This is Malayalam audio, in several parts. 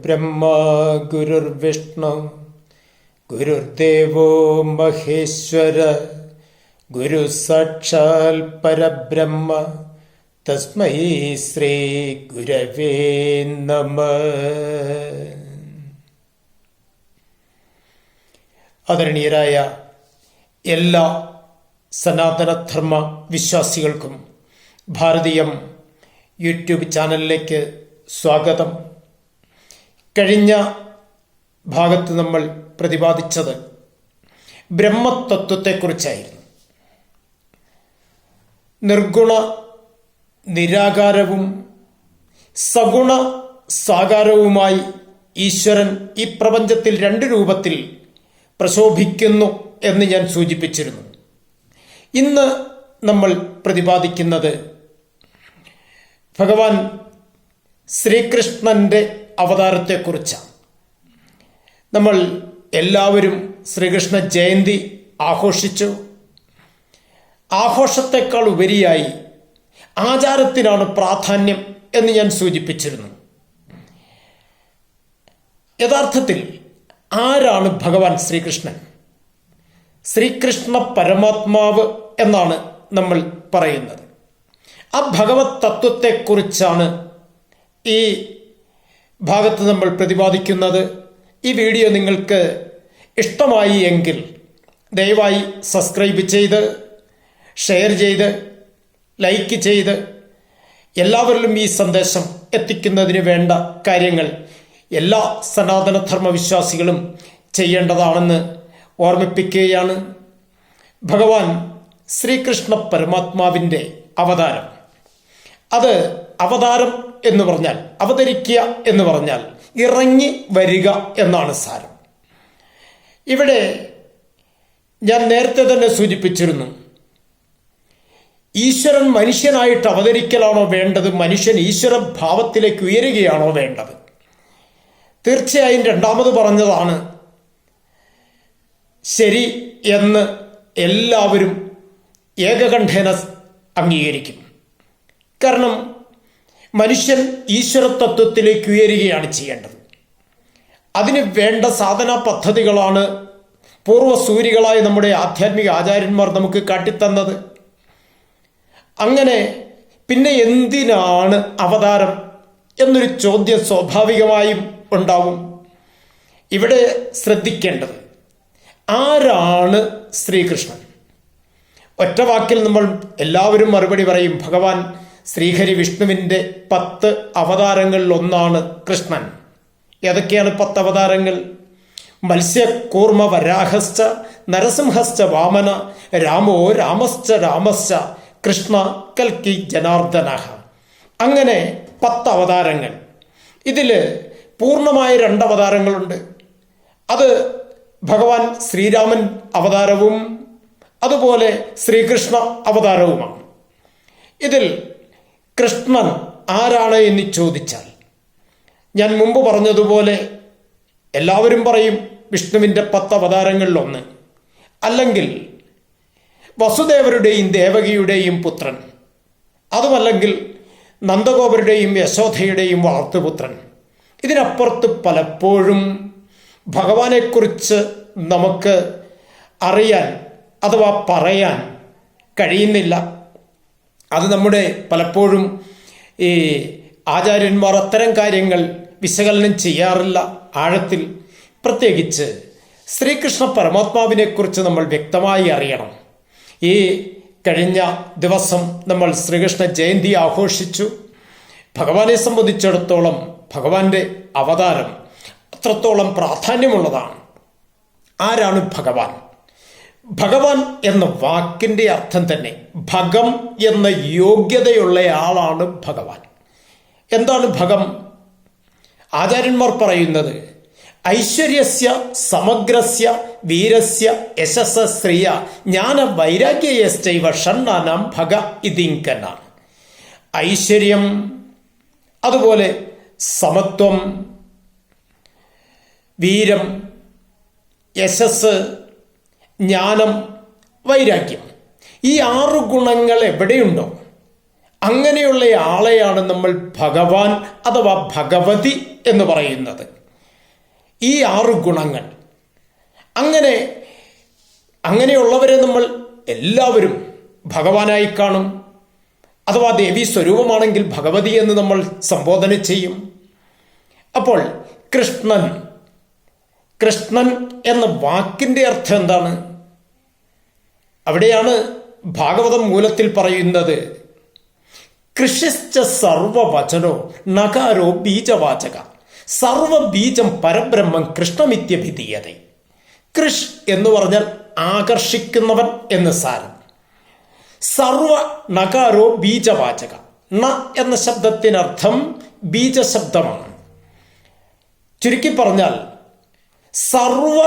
ഗുരുർബ്രഹ്മ ഗുരുർവിഷ്ണു ഗുരുദേവോ മഹേശ്വര ഗുരു സാക്ഷാൽ പരബ്രഹ്മ തസ്മൈ ശ്രീ ഗുരവേ നമഃ. ആദരണീയരായ എല്ലാ സനാതനധർമ്മ വിശ്വാസികൾക്കും ഭാരതീയം യൂട്യൂബ് ചാനലിലേക്ക് സ്വാഗതം. കഴിഞ്ഞ ഭാഗത്ത് നമ്മൾ പ്രതിപാദിച്ചത് ബ്രഹ്മതത്വത്തെക്കുറിച്ചായിരുന്നു. നിർഗുണ നിരാകാരവും സഗുണ സാകാരവുമായി ഈശ്വരൻ ഈ പ്രപഞ്ചത്തിൽ രണ്ട് രൂപത്തിൽ പ്രശോഭിക്കുന്നു എന്ന് ഞാൻ സൂചിപ്പിച്ചിരുന്നു. ഇന്ന് നമ്മൾ പ്രതിപാദിക്കുന്നത് ഭഗവാൻ ശ്രീകൃഷ്ണന്റെ അവതാരത്തെക്കുറിച്ചാണ്. നമ്മൾ എല്ലാവരും ശ്രീകൃഷ്ണ ജയന്തി ആഘോഷിച്ചു. ആഘോഷത്തെക്കാൾ ഉപരിയായി ആചാരത്തിനാണ് പ്രാധാന്യം എന്ന് ഞാൻ സൂചിപ്പിച്ചിരുന്നു. യഥാർത്ഥത്തിൽ ആരാണ് ഭഗവാൻ ശ്രീകൃഷ്ണൻ? ശ്രീകൃഷ്ണ പരമാത്മാവ് എന്നാണ് നമ്മൾ പറയുന്നത്. ആ ഭഗവത് തത്വത്തെക്കുറിച്ചാണ് ഈ ഭാഗത്ത് നമ്മൾ പ്രതിപാദിക്കുന്നത്. ഈ വീഡിയോ നിങ്ങൾക്ക് ഇഷ്ടമായി എങ്കിൽ ദയവായി സബ്സ്ക്രൈബ് ചെയ്ത് ഷെയർ ചെയ്ത് ലൈക്ക് ചെയ്ത് എല്ലാവരിലും ഈ സന്ദേശം എത്തിക്കുന്നതിന് വേണ്ട കാര്യങ്ങൾ എല്ലാ സനാതനധർമ്മ വിശ്വാസികളും ചെയ്യേണ്ടതാണെന്ന് ഓർമ്മിപ്പിക്കുകയാണ്. ഭഗവാൻ ശ്രീകൃഷ്ണ പരമാത്മാവിൻ്റെ അവതാരം, അത് അവതാരം എന്ന് പറഞ്ഞാൽ, അവതരിക്കുക എന്ന് പറഞ്ഞാൽ ഇറങ്ങി വരിക എന്നാണ് സാരം. ഇവിടെ ഞാൻ നേരത്തെ തന്നെ സൂചിപ്പിച്ചിരുന്നു, ഈശ്വരൻ മനുഷ്യനായിട്ട് അവതരിക്കലാണോ വേണ്ടത്, മനുഷ്യൻ ഈശ്വര ഭാവത്തിലേക്ക് ഉയരുകയാണോ വേണ്ടത്? തീർച്ചയായും രണ്ടാമത് പറഞ്ഞതാണ് ശരി എന്ന് എല്ലാവരും ഏകകണ്ഠേന അംഗീകരിക്കും. കാരണം മനുഷ്യൻ ഈശ്വര തത്വത്തിലേക്ക് ഉയരുകയാണ് ചെയ്യേണ്ടത്. അതിന് വേണ്ട സാധനാ പദ്ധതികളാണ് പൂർവ്വസൂരികളായ നമ്മുടെ ആധ്യാത്മിക ആചാര്യന്മാർ നമുക്ക് കാട്ടിത്തന്നത്. അങ്ങനെ പിന്നെ എന്തിനാണ് അവതാരം എന്നൊരു ചോദ്യം സ്വാഭാവികമായും ഉണ്ടാവും. ഇവിടെ ശ്രദ്ധിക്കേണ്ടത്, ആരാണ് ശ്രീകൃഷ്ണൻ? ഒറ്റ വാക്കിൽ നമ്മൾ എല്ലാവരും മറുപടി പറയും, ഭഗവാൻ ശ്രീഹരി വിഷ്ണുവിൻ്റെ 10 അവതാരങ്ങളിൽ ഒന്നാണ് കൃഷ്ണൻ. ഏതൊക്കെയാണ് 10 അവതാരങ്ങൾ? മത്സ്യകൂർമ്മ വരാഹശ്ച നരസിംഹശ്ച വാമന രാമോ രാമശ്ച രാമശ്ച കൃഷ്ണ കൽക്കി ജനാർദ്ദന. അങ്ങനെ 10 അവതാരങ്ങൾ. ഇതിൽ പൂർണ്ണമായ 2 അവതാരങ്ങളുണ്ട്. അത് ഭഗവാൻ ശ്രീരാമൻ അവതാരവും അതുപോലെ ശ്രീകൃഷ്ണ അവതാരവുമാണ്. ഇതിൽ കൃഷ്ണൻ ആരാണ് എന്ന് ചോദിച്ചാൽ, ഞാൻ മുമ്പ് പറഞ്ഞതുപോലെ എല്ലാവരും പറയും വിഷ്ണുവിൻ്റെ 10 അവതാരങ്ങളിൽ ഒന്ന്, അല്ലെങ്കിൽ വസുദേവരുടെയും ദേവകിയുടെയും പുത്രൻ, അതുമല്ലെങ്കിൽ നന്ദഗോപരുടെയും യശോധയുടെയും വളർത്തുപുത്രൻ. ഇതിനപ്പുറത്ത് പലപ്പോഴും ഭഗവാനെക്കുറിച്ച് നമുക്ക് അറിയാൻ അഥവാ പറയാൻ കഴിയുന്നില്ല. അത് നമ്മുടെ പലപ്പോഴും ഈ ആചാര്യന്മാർ അത്തരം കാര്യങ്ങൾ വിശകലനം ചെയ്യാറില്ല ആഴത്തിൽ. പ്രത്യേകിച്ച് ശ്രീകൃഷ്ണ പരമാത്മാവിനെക്കുറിച്ച് നമ്മൾ വ്യക്തമായി അറിയണം. ഈ കഴിഞ്ഞ ദിവസം നമ്മൾ ശ്രീകൃഷ്ണ ജയന്തി ആഘോഷിച്ചു. ഭഗവാനെ സംബന്ധിച്ചിടത്തോളം ഭഗവാന്റെ അവതാരം അത്രത്തോളം പ്രാധാന്യമുള്ളതാണ്. ആരാണ് ഭഗവാൻ? ഭഗവാൻ എന്ന വാക്കിൻ്റെ അർത്ഥം തന്നെ ഭഗം എന്ന യോഗ്യതയുള്ള ആളാണ് ഭഗവാൻ. എന്താണ് ഭഗം? ആചാര്യന്മാർ പറയുന്നത്, ഐശ്വര്യസ്യ സമഗ്രസ്യ വീരസ്യ യശസ്സ ശ്രിയ ജ്ഞാന വൈരാഗ്യയശ്ചൈവ ഷണ്ണാനാം ഭഗ ഇതിങ്കന. ഐശ്വര്യം, അതുപോലെ സമത്വം, വീരം, യശസ്, ജ്ഞാനം, വൈരാഗ്യം, ഈ 6 ഗുണങ്ങൾ എവിടെയുണ്ടോ അങ്ങനെയുള്ള ആളെയാണ് നമ്മൾ ഭഗവാൻ അഥവാ ഭഗവതി എന്ന് പറയുന്നത്. ഈ 6 ഗുണങ്ങൾ. അങ്ങനെയുള്ളവരെ നമ്മൾ എല്ലാവരും ഭഗവാനായി കാണും. അഥവാ ദേവീ സ്വരൂപമാണെങ്കിൽ ഭഗവതി എന്ന് നമ്മൾ സംബോധന ചെയ്യും. അപ്പോൾ കൃഷ്ണൻ എന്ന വാക്കിൻ്റെ അർത്ഥം എന്താണ്? അവിടെയാണ് ഭാഗവതം മൂലത്തിൽ പറയുന്നത്, കൃഷിശ്ച സർവവചനോ നകാരോ ബീജവാചക സർവബീജം പരബ്രഹ്മം കൃഷ്ണമിത്യഭിധീയതേ. കൃഷ് എന്ന് പറഞ്ഞാൽ ആകർഷിക്കുന്നവൻ എന്ന് സാരം. സർവ നകാരോ ബീജവാചക. ന എന്ന ശബ്ദത്തിനർത്ഥം ബീജശബ്ദമാണ്. ചുരുക്കി പറഞ്ഞാൽ സർവ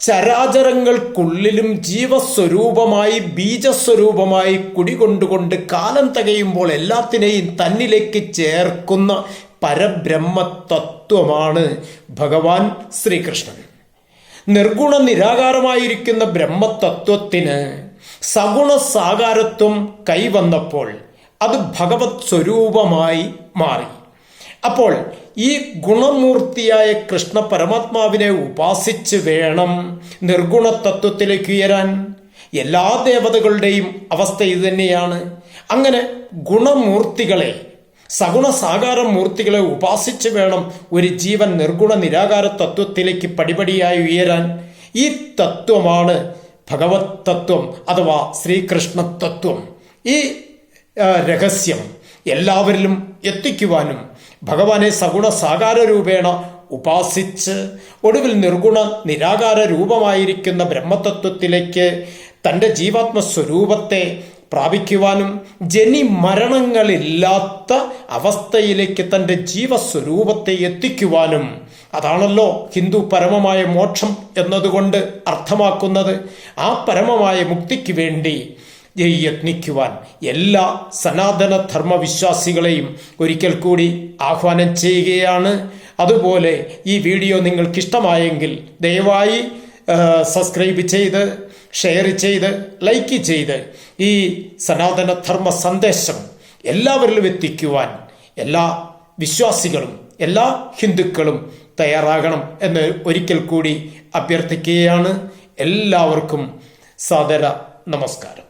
ചരാചരങ്ങൾക്കുള്ളിലും ജീവസ്വരൂപമായി ബീജസ്വരൂപമായി കുടികൊണ്ടുകൊണ്ട് കാലം തികയുമ്പോൾ എല്ലാത്തിനെയും തന്നിലേക്ക് ചേർക്കുന്ന പരബ്രഹ്മതത്വമാണ് ഭഗവാൻ ശ്രീകൃഷ്ണൻ. നിർഗുണ നിരാകാരമായിരിക്കുന്ന ബ്രഹ്മതത്വത്തിന് സഗുണ സാകാരത്വം കൈവന്നപ്പോൾ അത് ഭഗവത് സ്വരൂപമായി മാറി. അപ്പോൾ ഈ ഗുണമൂർത്തിയായ കൃഷ്ണ പരമാത്മാവിനെ ഉപാസിച്ച് വേണം നിർഗുണ തത്വത്തിലേക്ക് ഉയരാൻ. എല്ലാ ദേവതകളുടെയും അവസ്ഥ ഇത് തന്നെയാണ്. അങ്ങനെ ഗുണമൂർത്തികളെ, സഗുണ സാകാര മൂർത്തികളെ ഉപാസിച്ച് വേണം ഒരു ജീവൻ നിർഗുണ നിരാകാര തത്വത്തിലേക്ക് പടിപടിയായി ഉയരാൻ. ഈ തത്വമാണ് ഭഗവത് തത്വം അഥവാ ശ്രീകൃഷ്ണ തത്വം. ഈ രഹസ്യം എല്ലാവരിലും എത്തിക്കുവാനും ഭഗവാനെ സഗുണ സാകാര രൂപേണ ഉപാസിച്ച് ഒടുവിൽ നിർഗുണ നിരാകാര രൂപമായിരിക്കുന്ന ബ്രഹ്മതത്വത്തിലേക്ക് തൻ്റെ ജീവാത്മസ്വരൂപത്തെ പ്രാപിക്കുവാനും ജനി മരണങ്ങളില്ലാത്ത അവസ്ഥയിലേക്ക് തൻ്റെ ജീവസ്വരൂപത്തെ എത്തിക്കുവാനും, അതാണല്ലോ ഹിന്ദു പരമമായ മോക്ഷം എന്നതുകൊണ്ട് അർത്ഥമാക്കുന്നത്. ആ പരമമായ മുക്തിക്ക് വേണ്ടി യത്നിക്കുവാൻ എല്ലാ സനാതന ധർമ്മവിശ്വാസികളെയും ഒരിക്കൽ കൂടി ആഹ്വാനം ചെയ്യുകയാണ്. അതുപോലെ ഈ വീഡിയോ നിങ്ങൾക്കിഷ്ടമായെങ്കിൽ ദയവായി സബ്സ്ക്രൈബ് ചെയ്ത്, ഷെയർ ചെയ്ത്, ലൈക്ക് ചെയ്ത് ഈ സനാതന ധർമ്മ സന്ദേശം എല്ലാവരിലും എത്തിക്കുവാൻ എല്ലാ വിശ്വാസികളും എല്ലാ ഹിന്ദുക്കളും തയ്യാറാകണം എന്ന് ഒരിക്കൽ കൂടി അഭ്യർത്ഥിക്കുകയാണ്. എല്ലാവർക്കും സാദര നമസ്കാരം.